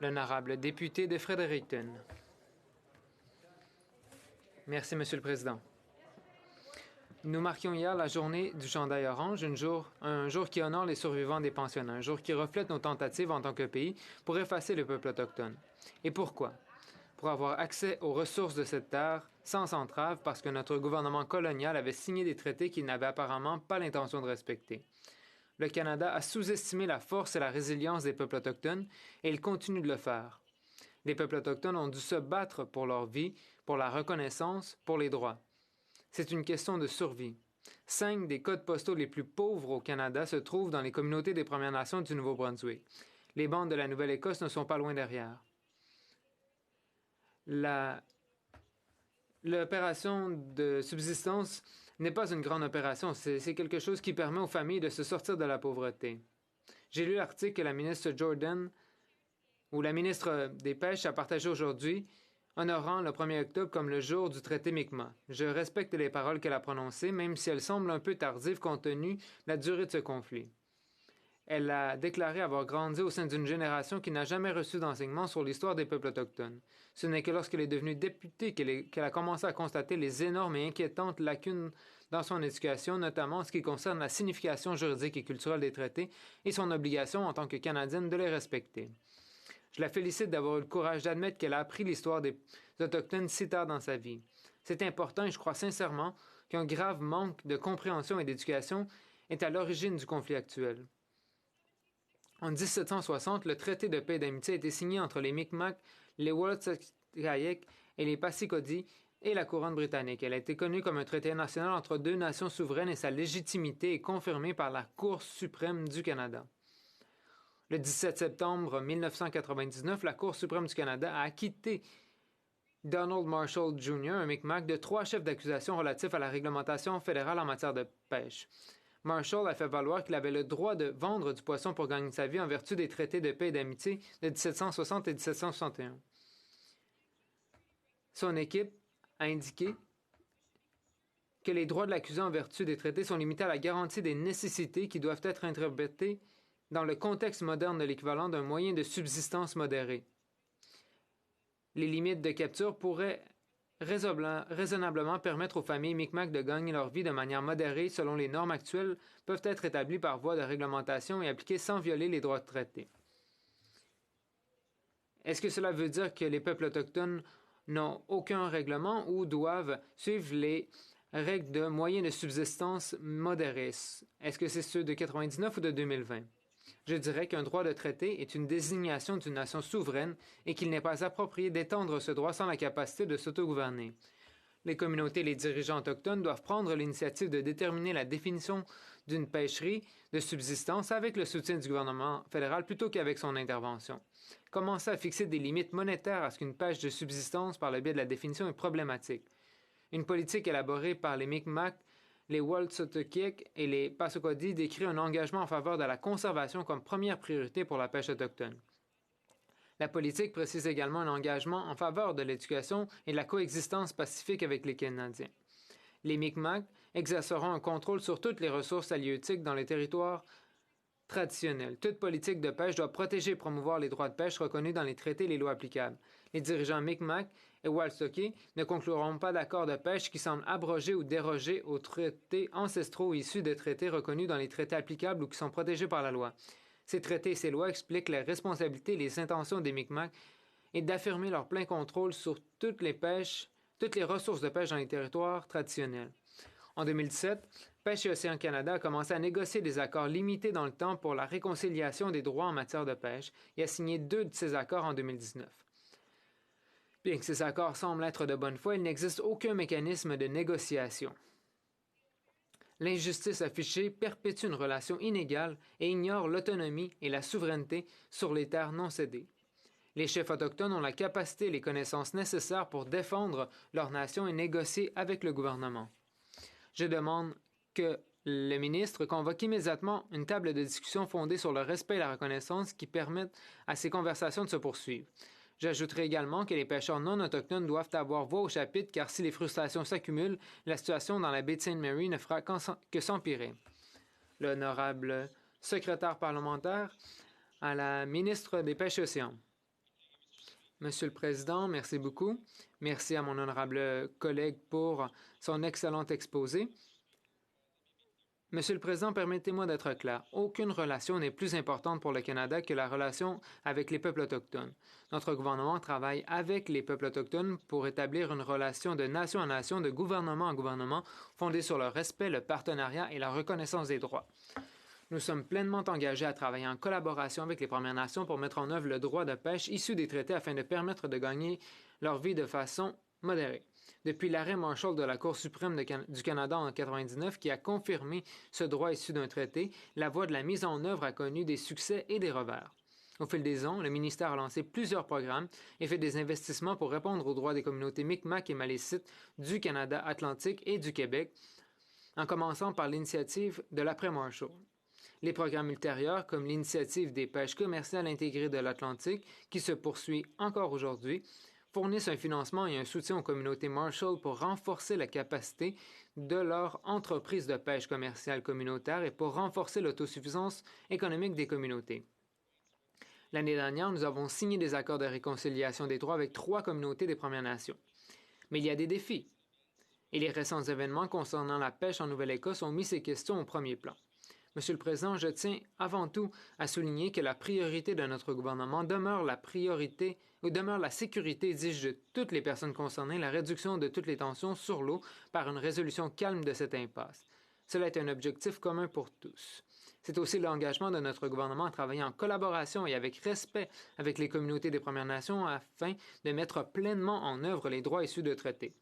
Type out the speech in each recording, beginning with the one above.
L'honorable député de Fredericton. Merci, Monsieur le Président. Nous marquions hier la journée du chandail orange, un jour qui honore les survivants des pensionnats, un jour qui reflète nos tentatives en tant que pays pour effacer le peuple autochtone. Et pourquoi? Pour avoir accès aux ressources de cette terre sans entrave parce que notre gouvernement colonial avait signé des traités qu'il n'avait apparemment pas l'intention de respecter. Le Canada a sous-estimé la force et la résilience des peuples autochtones et il continue de le faire. Les peuples autochtones ont dû se battre pour leur vie, pour la reconnaissance, pour les droits. C'est une question de survie. 5 des codes postaux les plus pauvres au Canada se trouvent dans les communautés des Premières Nations du Nouveau-Brunswick. Les bandes de la Nouvelle-Écosse ne sont pas loin derrière. L'opération de subsistance n'est pas une grande opération, c'est quelque chose qui permet aux familles de se sortir de la pauvreté. J'ai lu l'article que la ministre Jordan, ou la ministre des Pêches, a partagé aujourd'hui, honorant le 1er octobre comme le jour du traité Mi'kmaq. Je respecte les paroles qu'elle a prononcées, même si elles semblent un peu tardives compte tenu de la durée de ce conflit. Elle a déclaré avoir grandi au sein d'une génération qui n'a jamais reçu d'enseignement sur l'histoire des peuples autochtones. Ce n'est que lorsqu'elle est devenue députée qu'elle a commencé à constater les énormes et inquiétantes lacunes dans son éducation, notamment en ce qui concerne la signification juridique et culturelle des traités et son obligation en tant que Canadienne de les respecter. Je la félicite d'avoir eu le courage d'admettre qu'elle a appris l'histoire des Autochtones si tard dans sa vie. C'est important et je crois sincèrement qu'un grave manque de compréhension et d'éducation est à l'origine du conflit actuel. En 1760, le traité de paix et d'amitié a été signé entre les Mi'kmaq, les Wolastoqiyik et les Passamaquoddy et la couronne britannique. Elle a été connue comme un traité national entre deux nations souveraines et sa légitimité est confirmée par la Cour suprême du Canada. Le 17 septembre 1999, la Cour suprême du Canada a acquitté Donald Marshall Jr., un Mi'kmaq, de 3 chefs d'accusation relatifs à la réglementation fédérale en matière de pêche. Marshall a fait valoir qu'il avait le droit de vendre du poisson pour gagner sa vie en vertu des traités de paix et d'amitié de 1760 et 1761. Son équipe a indiqué que les droits de l'accusé en vertu des traités sont limités à la garantie des nécessités qui doivent être interprétées dans le contexte moderne de l'équivalent d'un moyen de subsistance modéré. Les limites de capture pourraient raisonnablement permettre aux familles Mi'kmaq de gagner leur vie de manière modérée selon les normes actuelles peuvent être établies par voie de réglementation et appliquées sans violer les droits de traité. Est-ce que cela veut dire que les peuples autochtones n'ont aucun règlement ou doivent suivre les règles de moyens de subsistance modérés? Est-ce que c'est ceux de 1999 ou de 2020? Je dirais qu'un droit de traité est une désignation d'une nation souveraine et qu'il n'est pas approprié d'étendre ce droit sans la capacité de s'autogouverner. Les communautés et les dirigeants autochtones doivent prendre l'initiative de déterminer la définition d'une pêcherie de subsistance avec le soutien du gouvernement fédéral plutôt qu'avec son intervention. Commencer à fixer des limites monétaires à ce qu'une pêche de subsistance par le biais de la définition est problématique. Une politique élaborée par les Mi'kmaq, les Wolastoqiyik et les Passamaquoddy décrit un engagement en faveur de la conservation comme première priorité pour la pêche autochtone. La politique précise également un engagement en faveur de l'éducation et de la coexistence pacifique avec les Canadiens. Les Mi'kmaq exerceront un contrôle sur toutes les ressources halieutiques dans les territoires traditionnels. Toute politique de pêche doit protéger et promouvoir les droits de pêche reconnus dans les traités et les lois applicables. Les dirigeants Mi'kmaq et Wolastoqiyik ne concluront pas d'accords de pêche qui semblent abroger ou déroger aux traités ancestraux issus de traités reconnus dans les traités applicables ou qui sont protégés par la loi. Ces traités et ces lois expliquent les responsabilités et les intentions des Mi'kmaq et d'affirmer leur plein contrôle sur toutes les ressources de pêche dans les territoires traditionnels. En 2017, Pêche et Océan Canada a commencé à négocier des accords limités dans le temps pour la réconciliation des droits en matière de pêche et a signé 2 de ces accords en 2019. Bien que ces accords semblent être de bonne foi, il n'existe aucun mécanisme de négociation. L'injustice affichée perpétue une relation inégale et ignore l'autonomie et la souveraineté sur les terres non cédées. Les chefs autochtones ont la capacité et les connaissances nécessaires pour défendre leur nation et négocier avec le gouvernement. Je demande que le ministre convoque immédiatement une table de discussion fondée sur le respect et la reconnaissance qui permettent à ces conversations de se poursuivre. J'ajouterai également que les pêcheurs non autochtones doivent avoir voix au chapitre car si les frustrations s'accumulent, la situation dans la baie de Sainte-Marie ne fera que s'empirer. L'honorable secrétaire parlementaire à la ministre des Pêches et Océans. Monsieur le Président, merci beaucoup. Merci à mon honorable collègue pour son excellent exposé. Monsieur le Président, permettez-moi d'être clair. Aucune relation n'est plus importante pour le Canada que la relation avec les peuples autochtones. Notre gouvernement travaille avec les peuples autochtones pour établir une relation de nation à nation, de gouvernement à gouvernement, fondée sur le respect, le partenariat et la reconnaissance des droits. Nous sommes pleinement engagés à travailler en collaboration avec les Premières Nations pour mettre en œuvre le droit de pêche issu des traités afin de permettre de gagner leur vie de façon modérée. Depuis l'arrêt Marshall de la Cour suprême du Canada en 1999 qui a confirmé ce droit issu d'un traité, la voie de la mise en œuvre a connu des succès et des revers. Au fil des ans, le ministère a lancé plusieurs programmes et fait des investissements pour répondre aux droits des communautés Mi'kmaq et Malécites du Canada atlantique et du Québec, en commençant par l'initiative de l'après-Marshall. Les programmes ultérieurs, comme l'initiative des pêches commerciales intégrées de l'Atlantique, qui se poursuit encore aujourd'hui, fournissent un financement et un soutien aux communautés Marshall pour renforcer la capacité de leur entreprise de pêche commerciale communautaire et pour renforcer l'autosuffisance économique des communautés. L'année dernière, nous avons signé des accords de réconciliation des droits avec 3 communautés des Premières Nations. Mais il y a des défis. Et les récents événements concernant la pêche en Nouvelle-Écosse ont mis ces questions au premier plan. Monsieur le Président, je tiens avant tout à souligner que la priorité de notre gouvernement demeure la sécurité, dis-je, de toutes les personnes concernées, la réduction de toutes les tensions sur l'eau par une résolution calme de cette impasse. Cela est un objectif commun pour tous. C'est aussi l'engagement de notre gouvernement à travailler en collaboration et avec respect avec les communautés des Premières Nations afin de mettre pleinement en œuvre les droits issus de traités.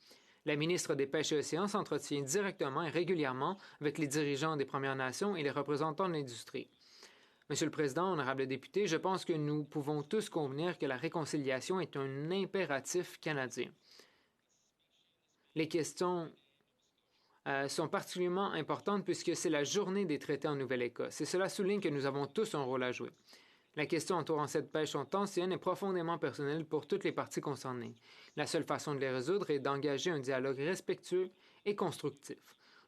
La ministre des Pêches et Océans s'entretient directement et régulièrement avec les dirigeants des Premières Nations et les représentants de l'industrie. Monsieur le Président, honorables députés, je pense que nous pouvons tous convenir que la réconciliation est un impératif canadien. Les questions sont particulièrement importantes puisque c'est la journée des traités en Nouvelle-Écosse et cela souligne que nous avons tous un rôle à jouer. La question entourant cette pêche ancienne est profondément personnelle pour toutes les parties concernées. La seule façon de les résoudre est d'engager un dialogue respectueux et constructif.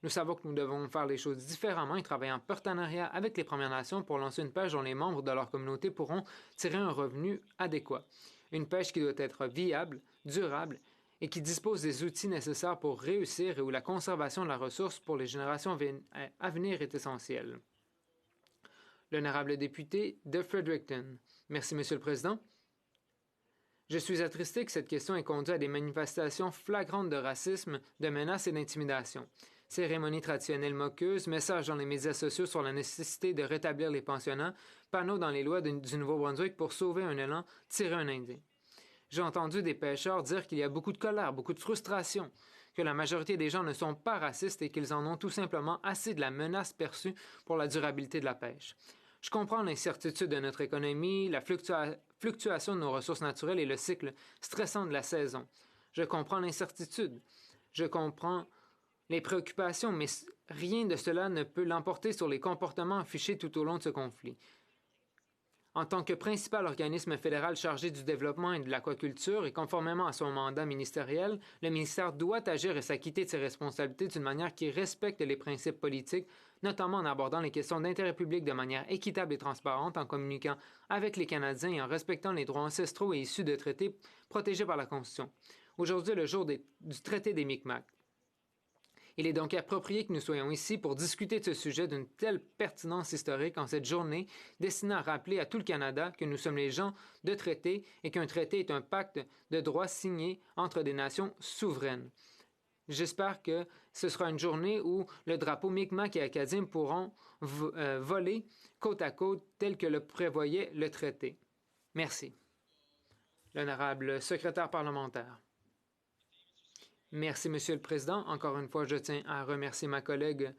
Nous savons que nous devons faire les choses différemment et travailler en partenariat avec les Premières Nations pour lancer une pêche dont les membres de leur communauté pourront tirer un revenu adéquat. Une pêche qui doit être viable, durable et qui dispose des outils nécessaires pour réussir et où la conservation de la ressource pour les générations à venir est essentielle. L'honorable député de Fredericton. Merci, Monsieur le Président. Je suis attristé que cette question ait conduit à des manifestations flagrantes de racisme, de menaces et d'intimidation. Cérémonies traditionnelles moqueuses, messages dans les médias sociaux sur la nécessité de rétablir les pensionnats, panneaux dans les lois du Nouveau-Brunswick pour sauver un élan, tirer un Indien. J'ai entendu des pêcheurs dire qu'il y a beaucoup de colère, beaucoup de frustration, que la majorité des gens ne sont pas racistes et qu'ils en ont tout simplement assez de la menace perçue pour la durabilité de la pêche. Je comprends l'incertitude de notre économie, la fluctuation de nos ressources naturelles et le cycle stressant de la saison. Je comprends l'incertitude. Je comprends les préoccupations, mais rien de cela ne peut l'emporter sur les comportements affichés tout au long de ce conflit. En tant que principal organisme fédéral chargé du développement et de l'aquaculture et conformément à son mandat ministériel, le ministère doit agir et s'acquitter de ses responsabilités d'une manière qui respecte les principes politiques, notamment en abordant les questions d'intérêt public de manière équitable et transparente, en communiquant avec les Canadiens et en respectant les droits ancestraux et issus de traités protégés par la Constitution. Aujourd'hui est le jour du traité des Mi'kmaq. Il est donc approprié que nous soyons ici pour discuter de ce sujet d'une telle pertinence historique en cette journée destinée à rappeler à tout le Canada que nous sommes les gens de traité et qu'un traité est un pacte de droit signé entre des nations souveraines. J'espère que ce sera une journée où le drapeau Mi'kmaq et acadien pourront voler côte à côte tel que le prévoyait le traité. Merci. L'honorable secrétaire parlementaire. Merci, Monsieur le Président. Encore une fois, je tiens à remercier ma collègue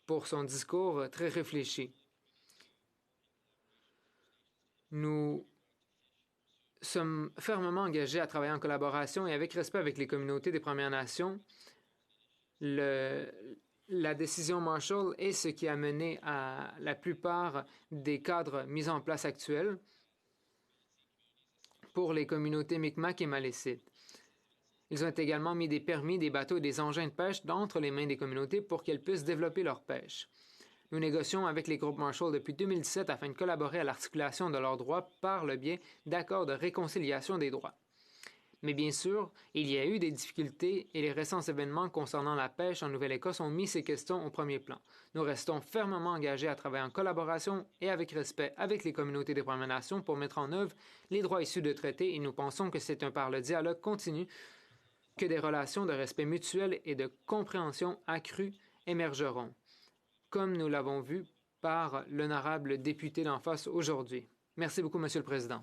pour son discours très réfléchi. Nous sommes fermement engagés à travailler en collaboration et avec respect avec les communautés des Premières Nations. La décision Marshall est ce qui a mené à la plupart des cadres mis en place actuels pour les communautés Mi'kmaq et Malécites. Ils ont également mis des permis, des bateaux et des engins de pêche entre les mains des communautés pour qu'elles puissent développer leur pêche. Nous négocions avec les groupes Marshall depuis 2017 afin de collaborer à l'articulation de leurs droits par le biais d'accords de réconciliation des droits. Mais bien sûr, il y a eu des difficultés et les récents événements concernant la pêche en Nouvelle-Écosse ont mis ces questions au premier plan. Nous restons fermement engagés à travailler en collaboration et avec respect avec les communautés des Premières Nations pour mettre en œuvre les droits issus de traités et nous pensons que c'est par le dialogue continu que des relations de respect mutuel et de compréhension accrue émergeront, comme nous l'avons vu par l'honorable député d'en face aujourd'hui. Merci beaucoup, Monsieur le Président.